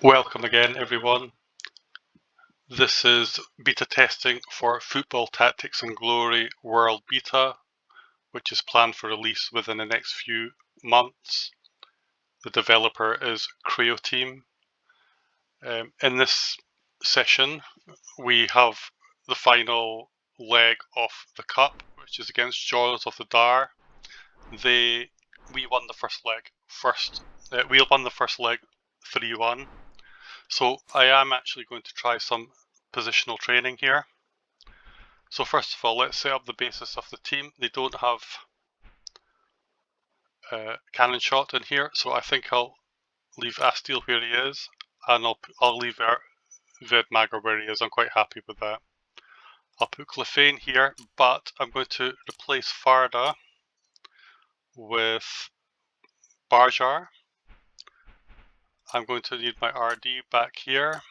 Welcome again, everyone. This is beta testing for Football Tactics and Glory World Beta, which is planned for release within the next few months. The developer is Creoteam. In this session, we have the final leg of the Cup, which is against Jaws of the Dar. We won the first leg. We won the first leg 3-1. So I am actually going to try some positional training here. So first of all, let's set up the basis of the team. They don't have cannon shot in here, so I think I'll leave Astiel where he is, and I'll leave Vedmager where he is. I'm quite happy with that. I'll put Clefane here, but I'm going to replace Farda with Barjar. I'm going to need my RD back here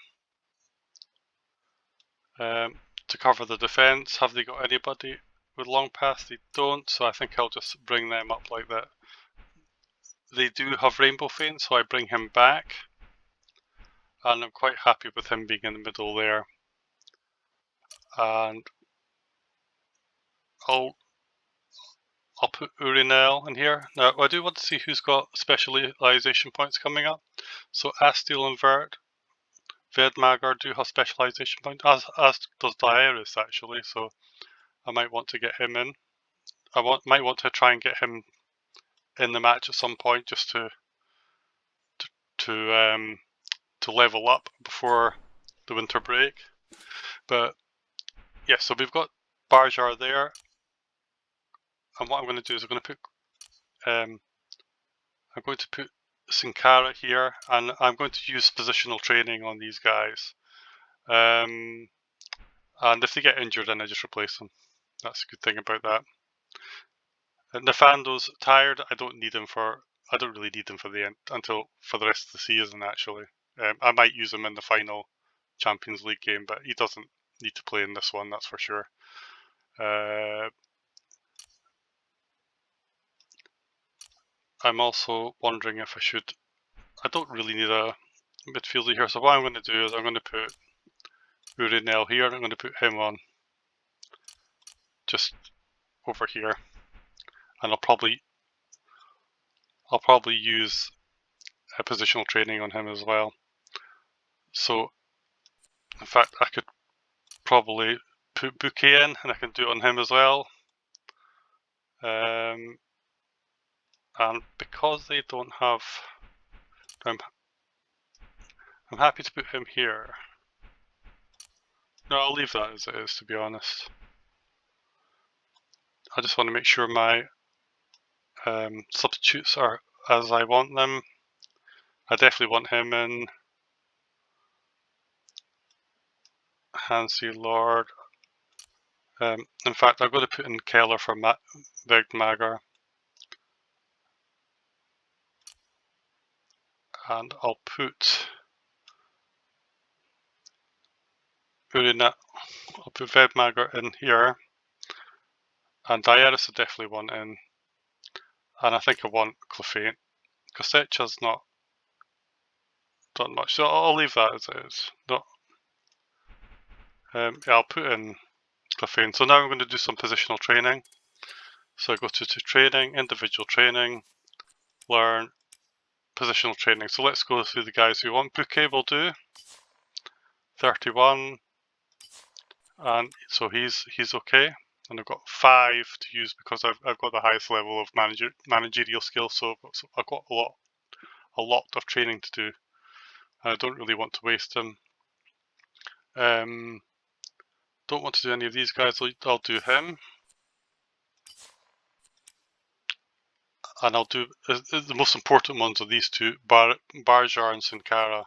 to cover the defense. Have they got anybody with long pass? They don't, so I think I'll just bring them up like that. They do have Rainbow Fane, so I bring him back, and I'm quite happy with him being in the middle there. And I'll put Urinel in here. Now I do want to see who's got specialization points coming up. So Astiel and Vedmager do have specialization points, as does Diaris actually, so I might want to get him in. Might want to try and get him in the match at some point just to level up before the winter break. But yeah, so we've got Barjar there, and what I'm going to do is I'm going to put Sinkara here, and I'm going to use positional training on these guys. And if they get injured, then I just replace them. That's a good thing about that. Nafando's tired. I don't really need him for the rest of the season. Actually, I might use him in the final Champions League game, but he doesn't need to play in this one. That's for sure. I'm also wondering if I don't really need a midfielder here, so what I'm going to do is I'm going to put Urinel here, I'm going to put him on just over here, and I'll probably use a positional training on him as well. So in fact I could probably put Bouquet in, and I can do it on him as well. And because they don't have, I'm happy to put him here. No, I'll leave that as it is, to be honest. I just want to make sure my substitutes are as I want them. I definitely want him in. Hansi Lord. In fact, I'm going to put in Keller for Vedmager. And I'll put Vedmager in here. And Diaris I definitely want in. And I think I want Clefane. Cosecha's not done much, so I'll leave that as it is. Yeah, I'll put in Clefane. So now I'm going to do some positional training. So I go to training, individual training, learn, positional training. So let's go through the guys we want. Bouquet will do 31, and so he's okay. And I've got 5 to use because I've got the highest level of managerial skill. So I've got a lot of training to do. I don't really want to waste them. Don't want to do any of these guys. I'll do him. And I'll do the most important ones are these two, Barjar and Sinkara.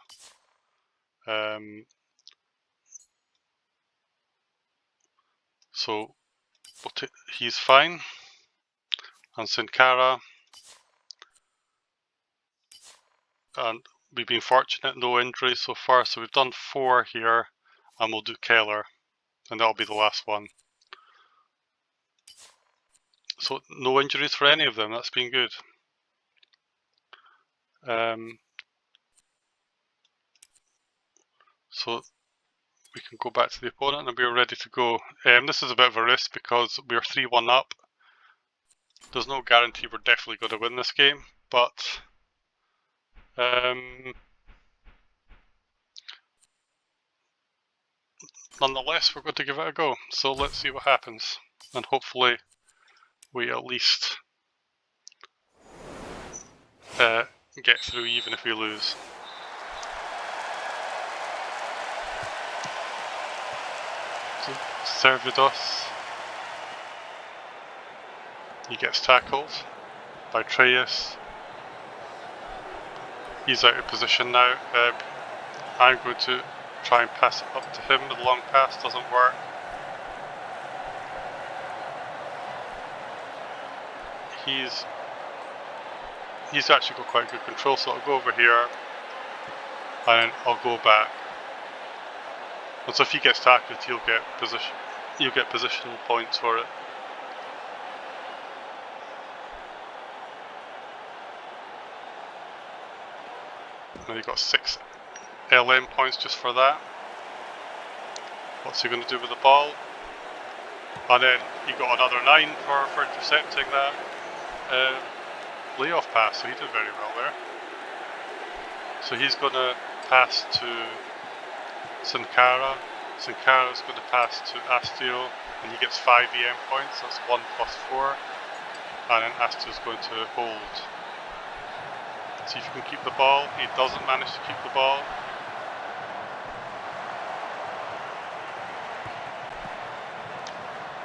So he's fine. And Sinkara. And we've been fortunate, no injuries so far. So we've done 4 here, and we'll do Keller, and that'll be the last one. So no injuries for any of them. That's been good. So we can go back to the opponent and we're ready to go. This is a bit of a risk because we're 3-1 up. There's no guarantee we're definitely going to win this game, but nonetheless, we're going to give it a go. So let's see what happens, and hopefully we at least get through even if we lose. So Servidus, he gets tackled by Treyas. He's out of position now. I'm going to try and pass it up to him. The long pass doesn't work. He's actually got quite good control, so I'll go over here and I'll go back. And so if he gets tackled, he'll get positional points for it. And he got 6 LM points just for that. What's he going to do with the ball? And then he got another 9 for intercepting that layoff pass, so he did very well there. So he's going to pass to Sankara. Sankara's going to pass to Astio, and he gets 5 EM points, that's 1 plus 4. And then Astio's going to hold. See if he can keep the ball. He doesn't manage to keep the ball.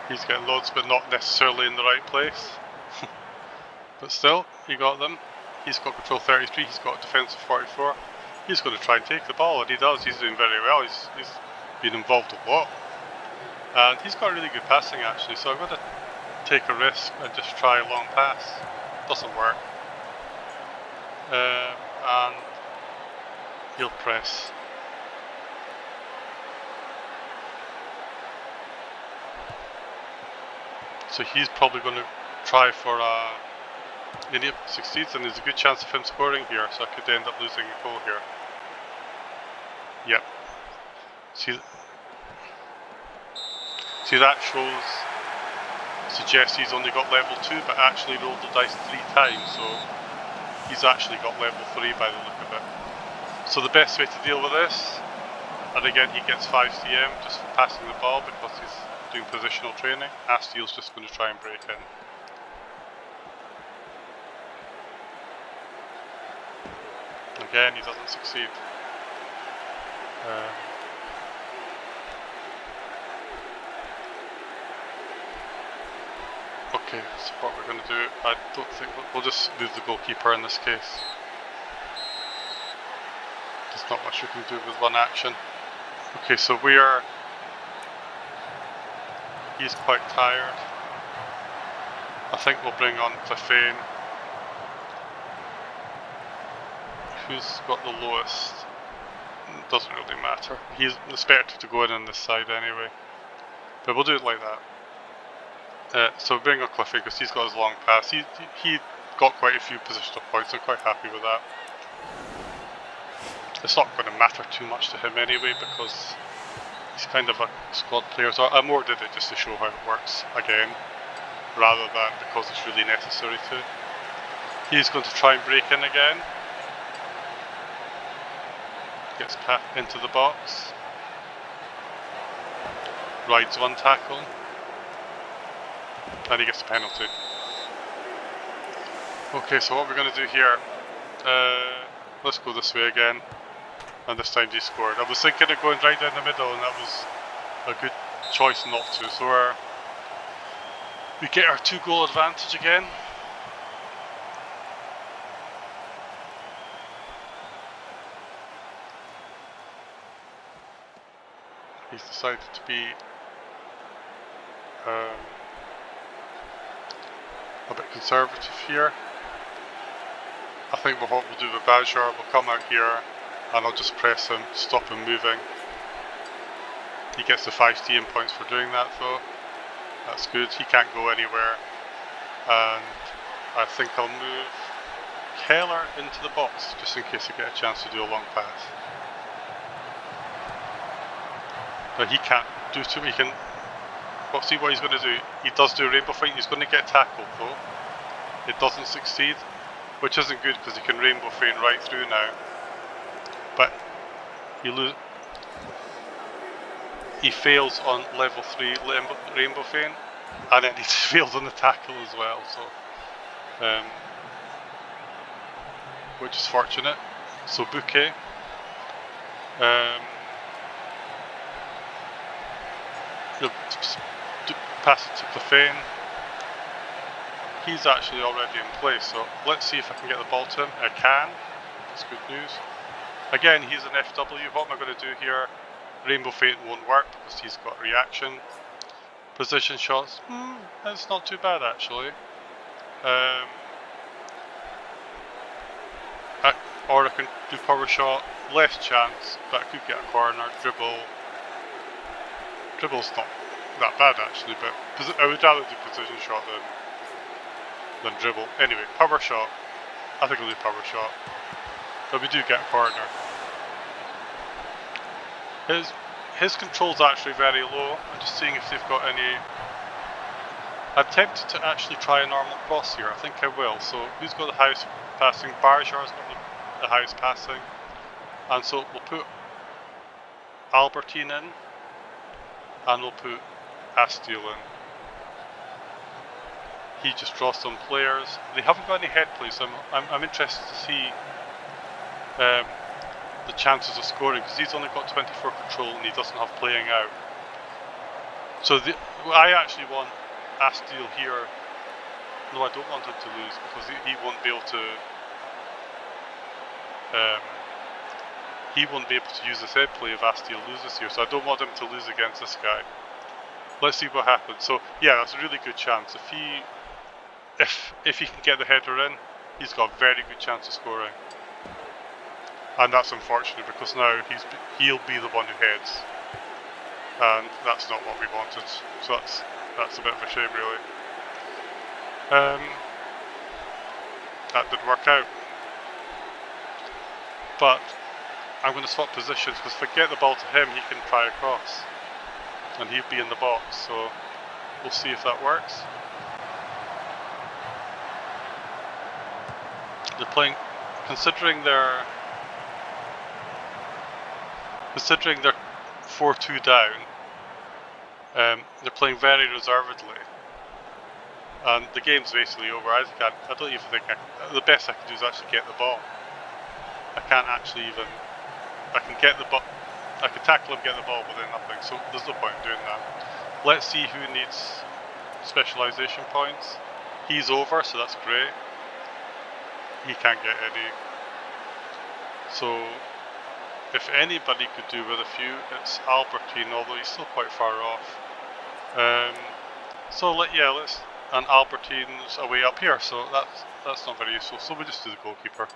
He's getting loads, but not necessarily in the right place. But still, he got them. He's got control 33, he's got defensive 44. He's going to try and take the ball, and he does. He's doing very well. He's been involved a lot. And he's got really good passing actually, so I'm going to take a risk and just try a long pass. Doesn't work. And he'll press. So he's probably going to try for a... And if he succeeds, then there's a good chance of him scoring here, so I could end up losing a goal here. Yep. See that suggests he's only got level 2, but actually rolled the dice 3 times, so he's actually got level 3 by the look of it. So the best way to deal with this, and again he gets 5 CM just for passing the ball because he's doing positional training. Astiel's just going to try and break in. Again, he doesn't succeed. Okay, so what we're going to do, I don't think we'll just move the goalkeeper in this case. There's not much we can do with one action. Okay, so he's quite tired. I think we'll bring on Clefane. Who's got the lowest? Doesn't really matter. He's expected to go in on this side anyway. But we'll do it like that. So bring on Cliffy because he's got his long pass. He got quite a few positional points. I'm quite happy with that. It's not going to matter too much to him anyway because he's kind of a squad player. So I more did it just to show how it works again, rather than because it's really necessary to. He's going to try and break in again. Gets into the box. Rides one tackle. And he gets a penalty. Okay, so what we're going to do here, let's go this way again. And this time he scored. I was thinking of going right down the middle, and that was a good choice not to. So we get our 2-goal advantage again. He's decided to be a bit conservative here. I think what we'll do with Bajor, we'll come out here and I'll just press him, stop him moving. He gets the 5 TM points for doing that though. That's good, he can't go anywhere. And I think I'll move Keller into the box just in case I get a chance to do a long pass. He can't do too. He can. Well, see what he's going to do. He does do a rainbow feint. He's going to get tackled though. It doesn't succeed, which isn't good because he can rainbow feint right through now. But he fails on level 3 rainbow feint, and then he fails on the tackle as well. So, which is fortunate. So Bouquet. He'll pass it to Clefane. He's actually already in place, so let's see if I can get the ball to him. I can. That's good news. Again, he's an FW. What am I going to do here? Rainbow feint won't work because he's got reaction. Position shots. That's not too bad actually. Or I can do power shot. Less chance, but I could get a corner. Dribble. Dribble's not that bad actually, but I would rather do position shot than dribble. Anyway, power shot. I think I'll do power shot. But we do get a corner. His control's actually very low. I'm just seeing if they've got any. I'm tempted to actually try a normal cross here. I think I will. So who's got the highest passing? Barjar's got the highest passing. And so we'll put Albertine in. And we'll put Astiel in. He just draws some players. They haven't got any head plays. I'm interested to see the chances of scoring because he's only got 24 control and he doesn't have playing out. So I actually want Astiel here. No, I don't want him to lose because he won't be able to. He won't be able to use this head play if Astiel loses here. So I don't want him to lose against this guy. Let's see what happens. So yeah, that's a really good chance. If he can get the header in, he's got a very good chance of scoring. And that's unfortunate because now he'll be the one who heads, and that's not what we wanted. So that's a bit of a shame, really. That didn't work out. But I'm going to swap positions because if I get the ball to him, he can try across, and he'll be in the box. So we'll see if that works. They're playing, considering they're 4-2 down, they're playing very reservedly, and the game's basically over. I don't even think the best I can do is actually get the ball. I can't actually even. I can get the ball. I can tackle him, get the ball, but then nothing. So there's no point in doing that. Let's see who needs specialization points. He's over, so that's great. He can't get any. So if anybody could do with a few, it's Albertine, although he's still quite far off. And Albertine's away up here, so that's not very useful. So we'll just do the goalkeeper.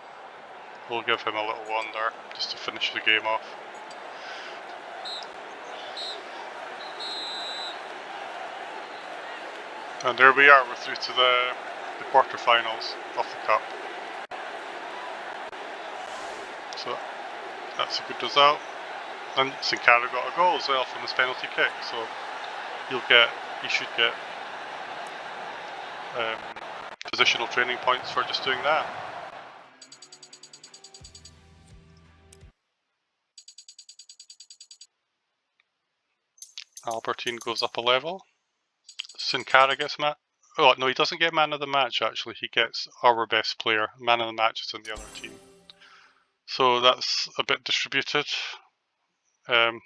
We'll give him a little wander just to finish the game off. And there we are, we're through to the quarterfinals of the cup. So that's a good result. And Sincaro got a goal as well from his penalty kick, so he should get positional training points for just doing that. Albertine goes up a level. Sincaro gets oh no, he doesn't get man of the match actually, he gets our best player. Man of the match is on the other team. So that's a bit distributed. Not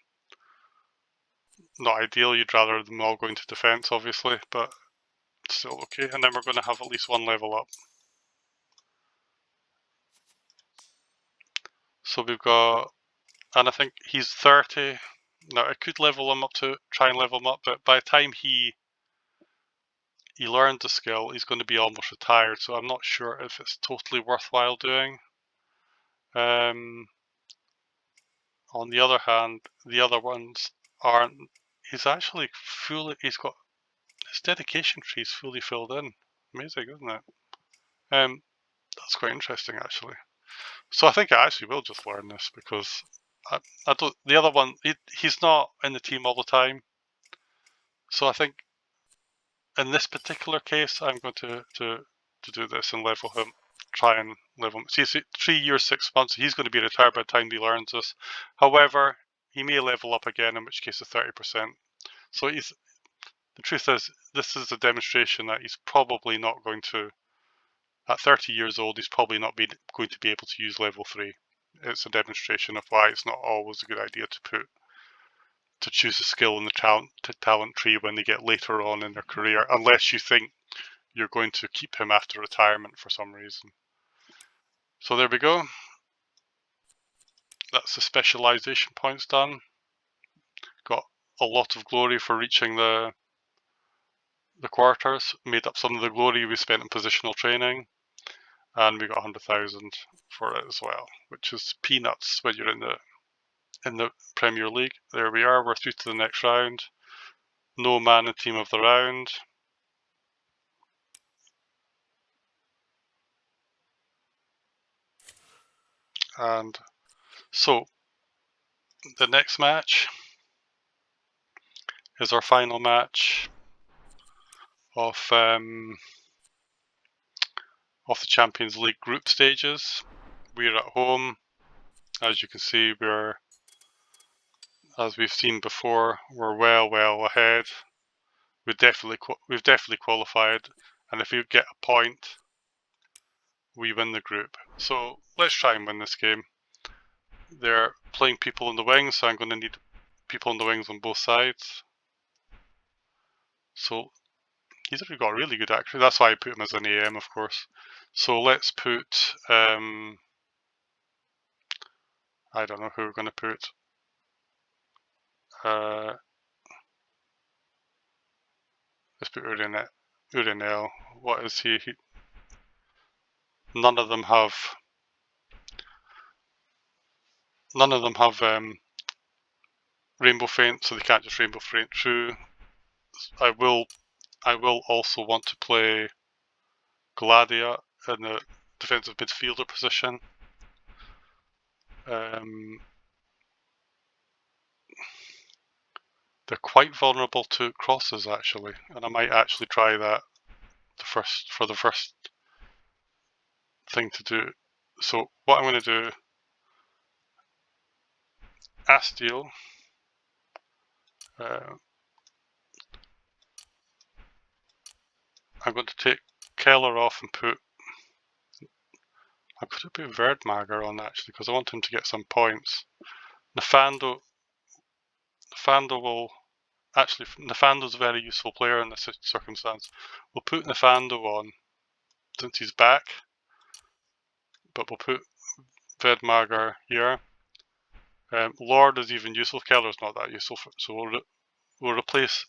ideal, you'd rather them all going to defence obviously, but still okay. And then we're going to have at least one level up. So we've got, and I think he's 30. Now I could level him up try and level him up, but by the time he learned the skill, he's going to be almost retired, so I'm not sure if it's totally worthwhile doing. On the other hand, the other ones aren't. He's actually he's got his dedication tree is fully filled in. Amazing, isn't it? That's quite interesting actually. So I think I actually will just learn this because I don't. The other one, he's not in the team all the time, so I think in this particular case, I'm going to do this and level him. Try and level him. See, 3 years, 6 months. He's going to be retired by the time he learns this. However, he may level up again, in which case, it's 30%. So he's. The truth is, this is a demonstration that he's probably not going to. At 30 years old, he's probably not going to be able to use level 3. It's a demonstration of why it's not always a good idea to choose a skill in the talent tree when they get later on in their career, unless you think you're going to keep him after retirement for some reason. So there we go. That's the specialization points done. Got a lot of glory for reaching the quarters. Made up some of the glory we spent in positional training. And we got 100,000 for it as well, which is peanuts when you're in the Premier League. There we are. We're through to the next round. No man in team of the round. And so the next match is our final match of the Champions League group stages. We're at home. As you can see, as we've seen before, we're well ahead. We've definitely qualified, and if we get a point, we win the group. So let's try and win this game. They're playing people in the wings, so I'm going to need people in the wings on both sides. So he's already got really good accuracy. That's why I put him as an AM, of course. So let's put, I don't know who we're going to put. Let's put Urinel. What is he? None of them have rainbow feint, so they can't just rainbow feint through. I will also want to play Gladia in the defensive midfielder position. They're quite vulnerable to crosses actually, and I might actually try that for the first thing to do. So what I'm going to do, Astiel, I'm going to take Keller off and put, I'm going to put Verdmager on actually because I want him to get some points. Nefando will, actually Nefando's a very useful player in this circumstance. We'll put Nefando on since he's back, but we'll put Verdmager here. Lord is even useful. Keller's not that useful, so we'll replace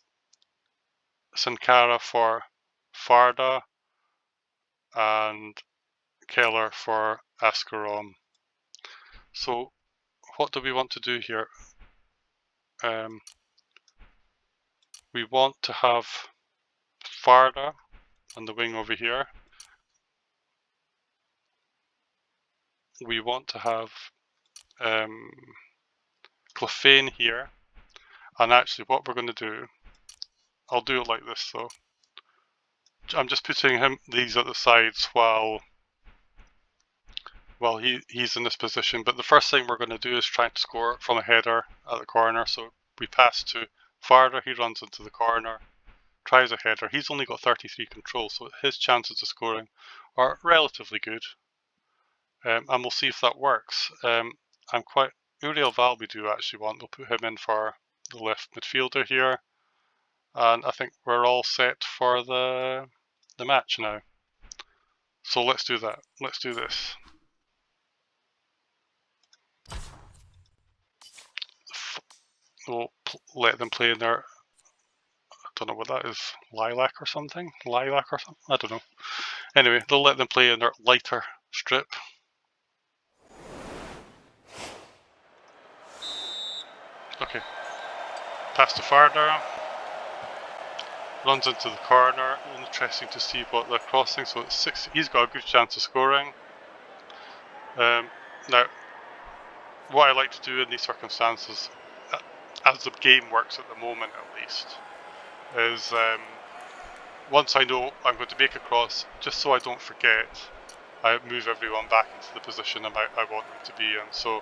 Sankara for Farda and Keller for Ascaron. So what do we want to do here? We want to have Farda on the wing over here. We want to have Clefane here. And actually what we're going to do, I'll do it like this though. I'm just putting these at the sides while he's in this position, but the first thing we're going to do is try to score from a header at the corner. So we pass to Farda, he runs into the corner, tries a header. He's only got 33 control, so his chances of scoring are relatively good. And we'll see if that works. Uriel Val we do actually want. We'll put him in for the left midfielder here. And I think we're all set for the match now. So let's do that. Let's do this. We'll let them play in their, I don't know what that is, lilac or something? Lilac or something? I don't know. Anyway, they'll let them play in their lighter strip. Okay. Pass to Farda. Runs into the corner. Interesting to see what they're crossing. So it's 6. He's got a good chance of scoring. Now, what I like to do in these circumstances, as the game works at the moment at least, is once I know I'm going to make a cross, just so I don't forget, I move everyone back into the position I want them to be in. So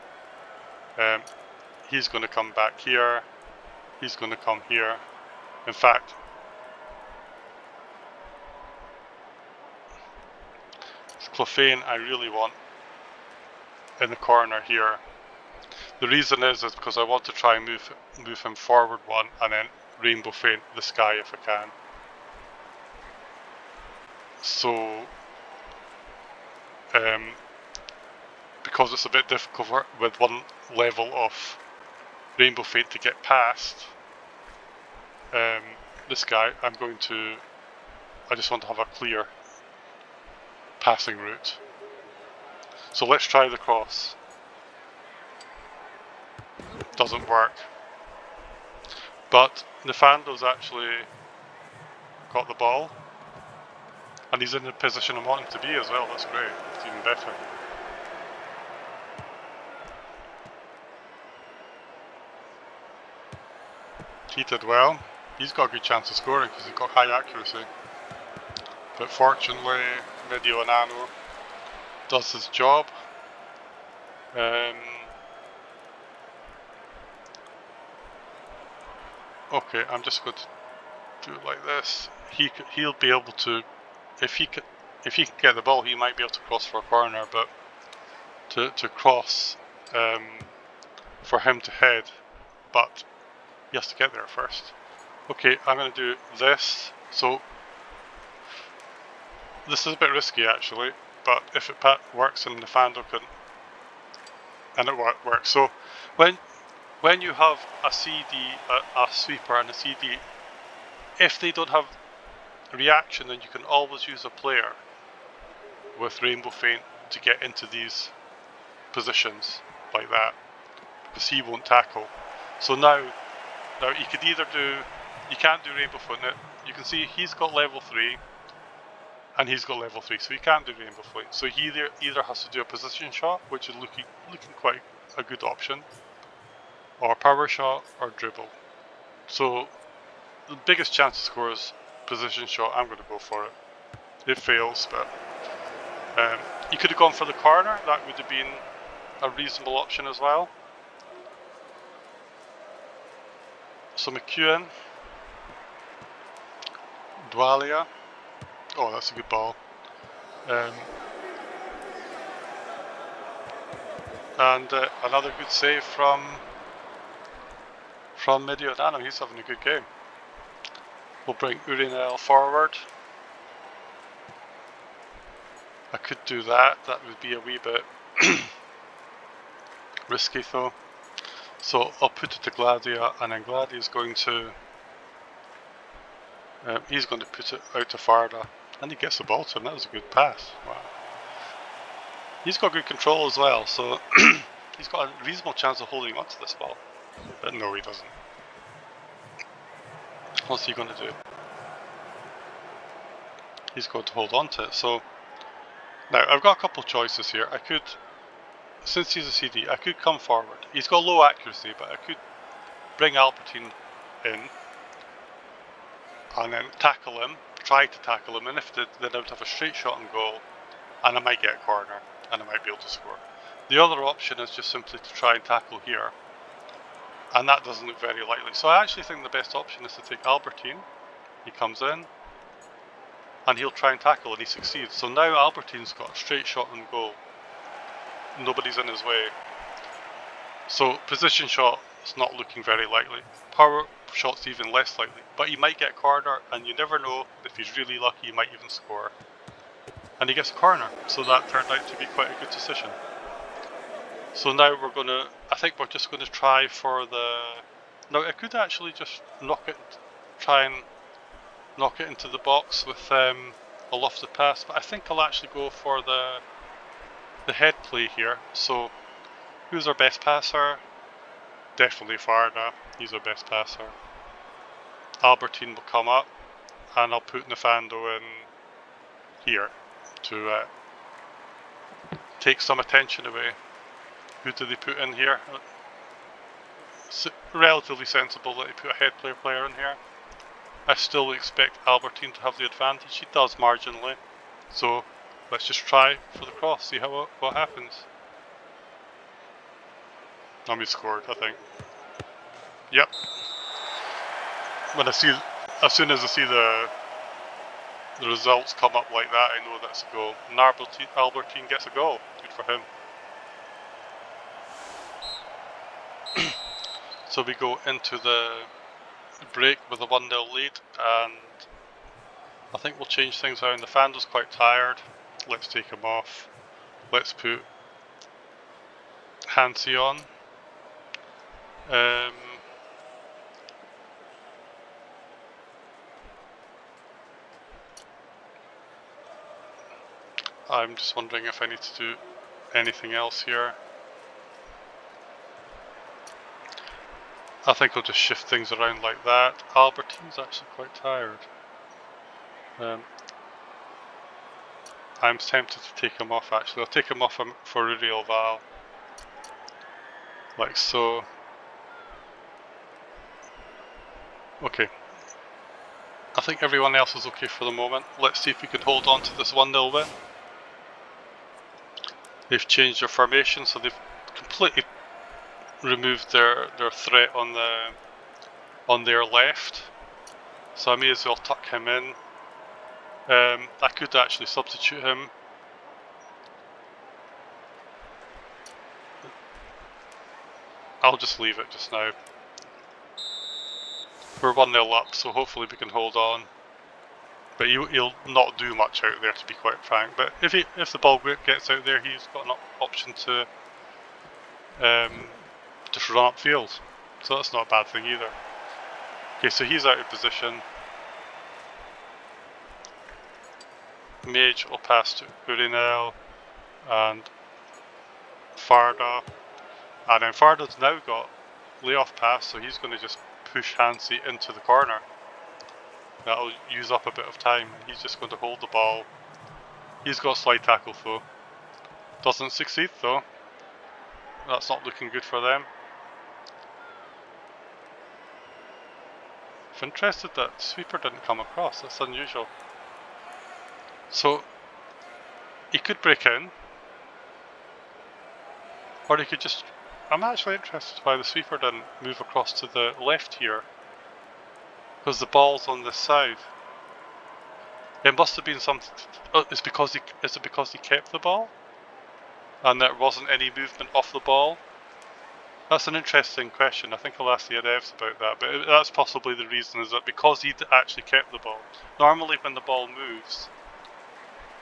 he's going to come back here, he's going to come here. In fact, Clophane I really want in the corner here. The reason is because I want to try and move him forward one and then rainbow feint this guy if I can. So because it's a bit difficult with one level of rainbow feint to get past this guy, I just want to have a clear passing route. So let's try the cross. Doesn't work. But Nefando's actually got the ball. And he's in the position I want him to be as well. That's great. It's even better. He did well. He's got a good chance of scoring because he's got high accuracy. But fortunately, Video Nano does his job. Okay, I'm just going to do it like this. He'll be able to, if he can get the ball, he might be able to cross for a corner. But to cross, for him to head, but he has to get there first. Okay, I'm going to do this. So this is a bit risky actually, but if it works and Nefando can, and it works. So when you have a CD, a sweeper and a CD, if they don't have reaction, then you can always use a player with rainbow feint to get into these positions like that, because he won't tackle. So now you could either do, you can't do rainbow feint. You can see he's got level 3 and he's got level 3, so he can't do rainbow feint. So he either has to do a position shot, which is looking quite a good option, or power shot or dribble. So the biggest chance to score is position shot. I'm going to go for it. It fails, but you could have gone for the corner. That would have been a reasonable option as well. So McEwen, Dwalia. Oh, that's a good ball. And another good save from Mediodano. He's having a good game. We'll bring Urinel forward. I could do that. That would be a wee bit risky though. So I'll put it to Gladia, and then Gladia's going to he's going to put it out to Farda, and he gets the ball to him. That was a good pass. Wow. He's got good control as well, so he's got a reasonable chance of holding onto this ball. But no, he doesn't. What's he going to do? He's going to hold on to it. So now I've got a couple of choices here. I could, since he's a CD, I could come forward. He's got low accuracy, but I could bring Albertine in and then tackle him, try to tackle him, and if then I would have a straight shot and goal, and I might get a corner, and I might be able to score. The other option is just simply to try and tackle here, and that doesn't look very likely. So I actually think the best option is to take Albertine. He comes in, and he'll try and tackle, and he succeeds. So now Albertine's got a straight shot and goal. Nobody's in his way. So position shot is not looking very likely. Power shot's even less likely. But he might get a corner, and you never know. If he's really lucky, he might even score. And he gets a corner, so that turned out to be quite a good decision. So now I think we're just going to try for the... Now I could actually just try and knock it into the box with a lofted pass, but I think I'll actually go for the head play here. So who's our best passer? Definitely Farda, he's our best passer. Albertine will come up, and I'll put Nefando in here to take some attention away. Who do they put in here? It's relatively sensible that they put a head player in here. I still expect Albertine to have the advantage. He does marginally. So let's just try for the cross, see what happens. And we scored, I think. Yep. As soon as I see the results come up like that, I know that's a goal. And Albertine gets a goal. Good for him. So we go into the break with a 1-0 lead, and I think we'll change things around. The Fando's quite tired. Let's take him off. Let's put Hansi on. I'm just wondering if I need to do anything else here. I think I'll just shift things around like that. Albertine's actually quite tired. I'm tempted to take him off actually. I'll take him off for Uriel Val. Like so. Okay. I think everyone else is okay for the moment. Let's see if we can hold on to this 1-0 win. They've changed their formation, so they've completely removed their threat on their left. So I may as well tuck him in. I could actually substitute him. I'll just leave it just now. We're 1-0 up, so hopefully we can hold on. But he'll not do much out there, to be quite frank. But if the ball gets out there, he's got an option to just run upfield. So that's not a bad thing either. Okay, so he's out of position. Mage will pass to Urinel and Farda. And then Farda's now got layoff pass, so he's going to just push Hansi into the corner. That'll use up a bit of time. He's just going to hold the ball. He's got slide tackle though. Doesn't succeed though. That's not looking good for them. I'm interested that sweeper didn't come across. That's unusual. So he could break in, or he could just... I'm actually interested why the sweeper didn't move across to the left here, because the ball's on this side. It must have been something. Is it because he kept the ball, and there wasn't any movement off the ball? That's an interesting question. I think I'll ask the devs about that, but that's possibly the reason, is that because he actually kept the ball. Normally when the ball moves,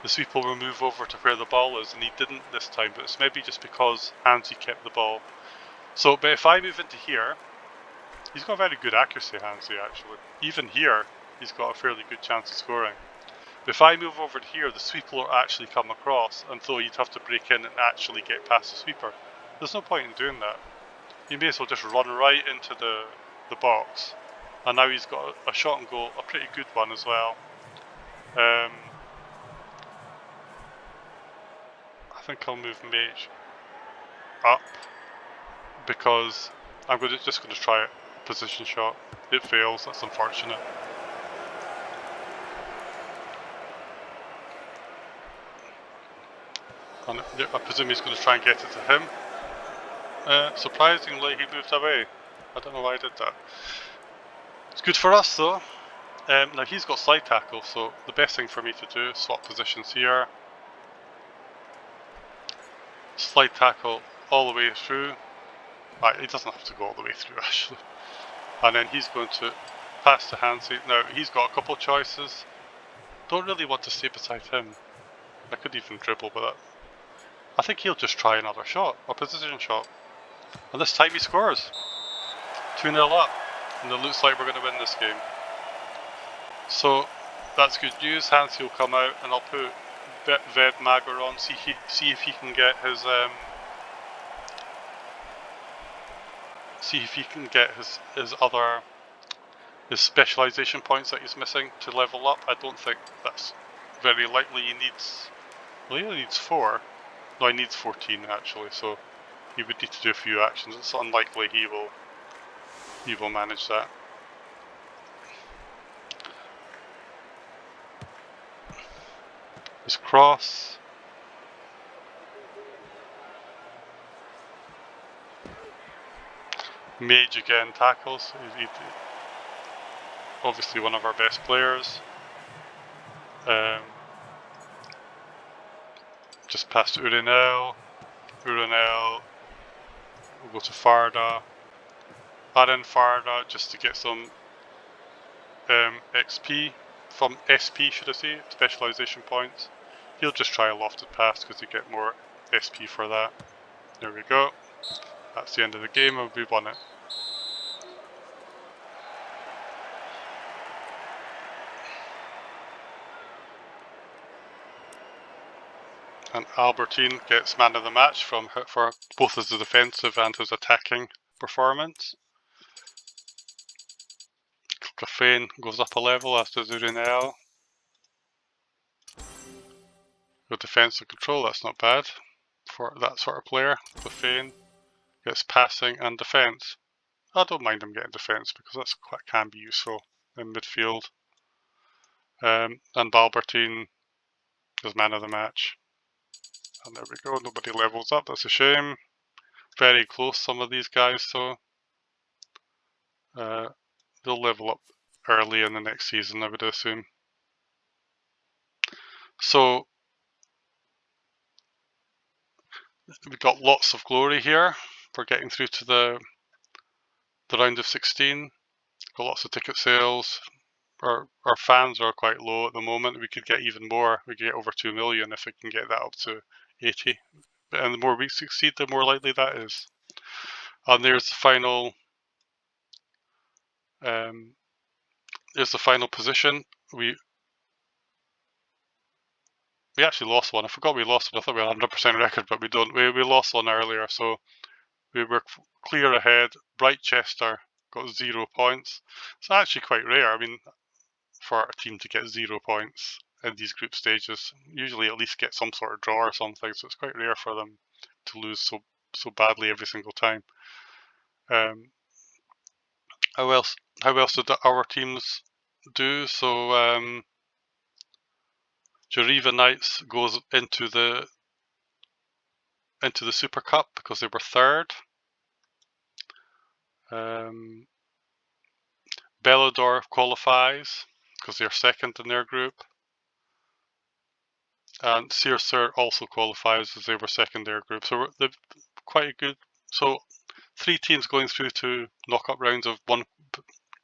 the sweeper will move over to where the ball is, and he didn't this time, but it's maybe just because Hansi kept the ball. So, but if I move into here, he's got very good accuracy, Hansi, actually. Even here, he's got a fairly good chance of scoring. But if I move over to here, the sweeper will actually come across, and so you'd have to break in and actually get past the sweeper. There's no point in doing that. You may as well just run right into the box. And now he's got a shot on goal, a pretty good one as well. I think I'll move Mage up, because I'm just going to try a position shot. It fails, that's unfortunate. And I presume he's going to try and get it to him. Surprisingly, he moved away. I don't know why I did that. It's good for us though. Now he's got slide tackle, so the best thing for me to do is swap positions here. Slide tackle all the way through. Right, he doesn't have to go all the way through actually. And then he's going to pass to Hansi. Now he's got a couple choices. Don't really want to stay beside him. I could even dribble with it. I think he'll just try another shot, a position shot. And this time he scores. 2-0 up. And it looks like we're going to win this game. So that's good news. Hansi will come out, and I'll put Ved Mager on, see if he can get his specialization points that he's missing to level up. I don't think that's very likely. He only needs 4. No, he needs 14 actually, so He would need to do a few actions. It's unlikely he will manage that. His cross. Mage again tackles. He's obviously one of our best players. Just past Urinel. Urinel will go to Farda. Add in Farda just to get some XP from SP, should I say, specialization points. He'll just try a lofted pass because you get more SP for that. There we go. That's the end of the game and we won it. And Albertine gets man of the match for both his defensive and his attacking performance. Cafane goes up a level, as does Urinel. Good defense and control, that's not bad for that sort of player. Cafane gets passing and defense. I don't mind him getting defense because that's quite can be useful in midfield. And Albertine is man of the match. And there we go, nobody levels up, that's a shame. Very close, some of these guys, so they'll level up early in the next season, I would assume. So we've got lots of glory here for getting through to the round of 16. Got lots of ticket sales. Our fans are quite low at the moment. We could get even more. We could get over 2 million if we can get that up to 80. And the more we succeed, the more likely that is. And there's the final. There's the final position. We actually lost one. I forgot we lost one. I thought we had 100% record, but we don't. We lost one earlier, so we were clear ahead. Brightchester got 0 points. It's actually quite rare. I mean, for a team to get 0 points in these group stages, usually at least get some sort of draw or something. So it's quite rare for them to lose so badly every single time. How else did our teams do? So Geneva Knights goes into the Super Cup because they were third. Bellador qualifies because they're second in their group. And Searsur also qualifies as they were second in their group. So they're quite a good. So 3 teams going through to knockout rounds of one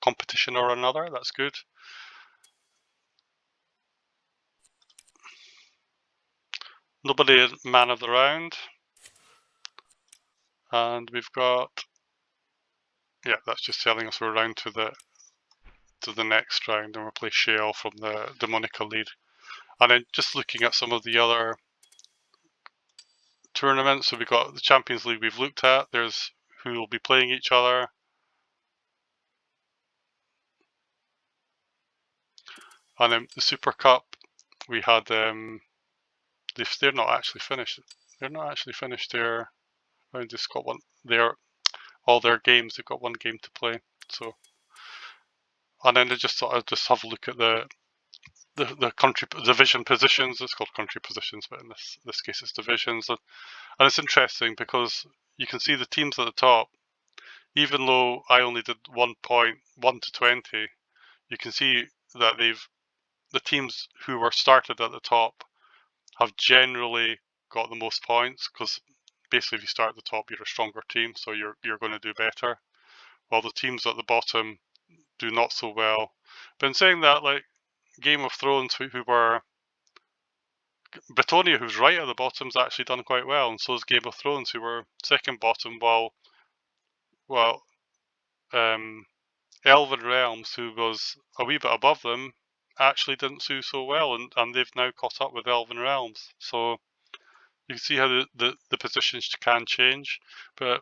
competition or another. That's good. Nobody man of the round. And we've got, yeah, that's just telling us we're round to the next round, and we'll play Shale from the Demonica lead. And then just looking at some of the other tournaments, so we've got the Champions League we've looked at. There's who will be playing each other. And then the Super Cup, we had they're not actually finished. They're not actually finished their round. They've got one. All their games. They've got one game to play. So, and then I just thought I'd just have a look at the country division positions. It's called country positions, but in this case it's divisions. And it's interesting because you can see the teams at the top. Even though I only did 1 point, 1 to 20, you can see that the teams who were started at the top have generally got the most points, because basically if you start at the top, you're a stronger team, so you're going to do better. While the teams at the bottom do not so well. But in saying that, like Game of Thrones, who were Britonia, who's right at the bottom's actually done quite well, and so is Game of Thrones, who were second bottom, while Elven Realms, who was a wee bit above them, actually didn't do so well, and they've now caught up with Elven Realms. So you can see how the positions can change. But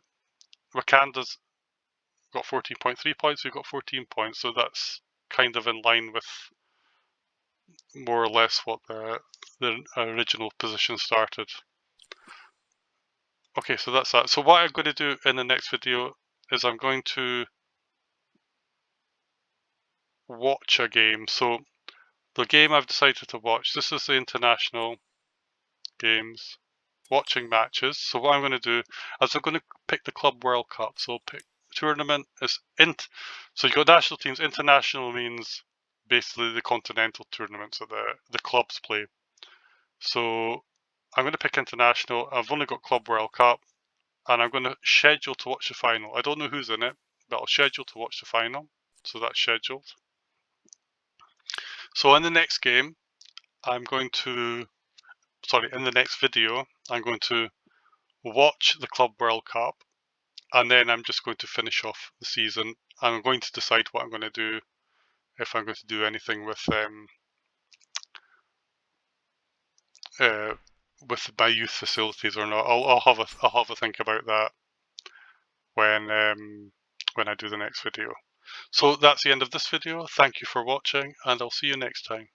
Wakanda's got 14.3 points, we've got 14 points, so that's kind of in line with more or less what the original position started. Okay, so that's that. So what I'm going to do in the next video is I'm going to watch a game. So the game I've decided to watch, this is the international games, watching matches. So what I'm going to do is I'm going to pick the Club World Cup. So I'll pick tournament is so you got national teams. International means basically the continental tournaments that the clubs play. So I'm going to pick international. I've only got Club World Cup, and I'm going to schedule to watch the final. I don't know who's in it, but I'll schedule to watch the final. So that's scheduled. So in the next game, I'm going to, in the next video, I'm going to watch the Club World Cup, and then I'm just going to finish off the season. I'm going to decide what I'm going to do, if I'm going to do anything with my youth facilities or not. I'll have a think about that when I do the next video. So that's the end of this video. Thank you for watching, and I'll see you next time.